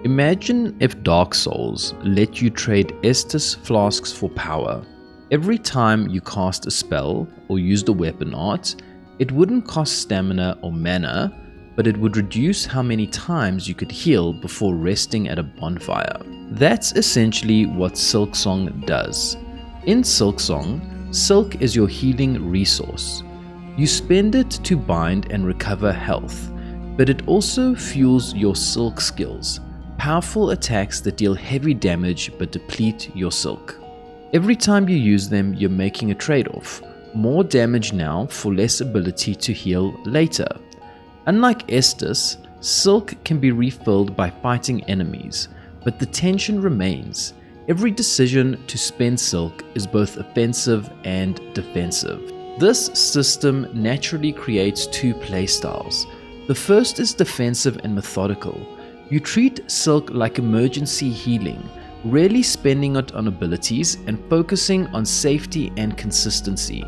Imagine if Dark Souls let you trade Estus Flasks for power. Every time you cast a spell or used a weapon art, it wouldn't cost stamina or mana, but it would reduce how many times you could heal before resting at a bonfire. That's essentially what Silksong does. In Silksong, Silk is your healing resource. You spend it to bind and recover health, but it also fuels your Silk skills, powerful attacks that deal heavy damage but deplete your Silk. Every time you use them, you're making a trade-off. More damage now for less ability to heal later. Unlike Estus, Silk can be refilled by fighting enemies, but the tension remains. Every decision to spend Silk is both offensive and defensive. This system naturally creates two playstyles. The first is defensive and methodical. You treat Silk like emergency healing, rarely spending it on abilities and focusing on safety and consistency.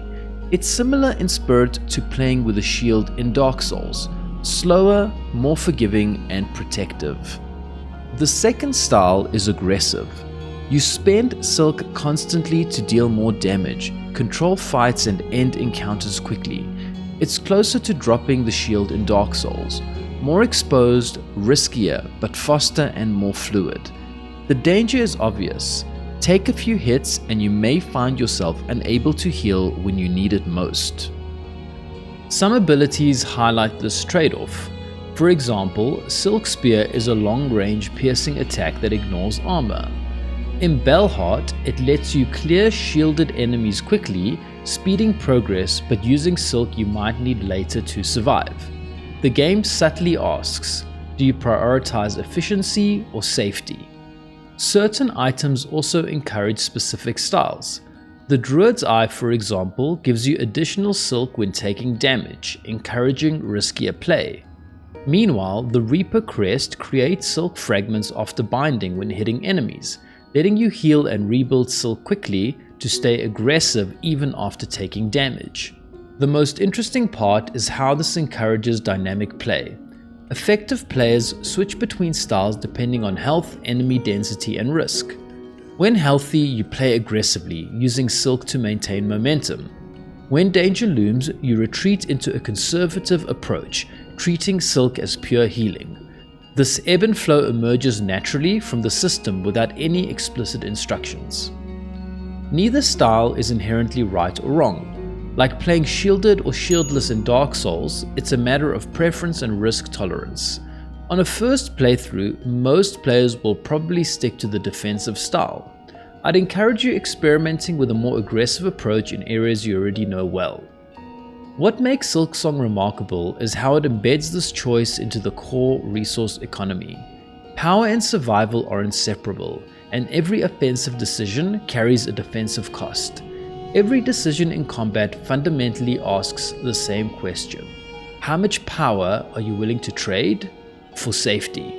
It's similar in spirit to playing with a shield in Dark Souls, slower, more forgiving and protective. The second style is aggressive. You spend Silk constantly to deal more damage, control fights and end encounters quickly. It's closer to dropping the shield in Dark Souls, more exposed, riskier, but faster and more fluid. The danger is obvious. Take a few hits and you may find yourself unable to heal when you need it most. Some abilities highlight this trade-off. For example, Silk Spear is a long-range piercing attack that ignores armor. In Bellheart, it lets you clear shielded enemies quickly, speeding progress but using Silk you might need later to survive. The game subtly asks, do you prioritize efficiency or safety? Certain items also encourage specific styles. The Druid's Eye, for example, gives you additional Silk when taking damage, encouraging riskier play. Meanwhile, the Reaper Crest creates Silk fragments after binding when hitting enemies, letting you heal and rebuild Silk quickly to stay aggressive even after taking damage. The most interesting part is how this encourages dynamic play. Effective players switch between styles depending on health, enemy density, and risk. When healthy, you play aggressively, using Silk to maintain momentum. When danger looms, you retreat into a conservative approach, treating Silk as pure healing. This ebb and flow emerges naturally from the system without any explicit instructions. Neither style is inherently right or wrong. Like playing shielded or shieldless in Dark Souls, it's a matter of preference and risk tolerance. On a first playthrough, most players will probably stick to the defensive style. I'd encourage you experimenting with a more aggressive approach in areas you already know well. What makes Silksong remarkable is how it embeds this choice into the core resource economy. Power and survival are inseparable, and every offensive decision carries a defensive cost. Every decision in combat fundamentally asks the same question: how much power are you willing to trade for safety?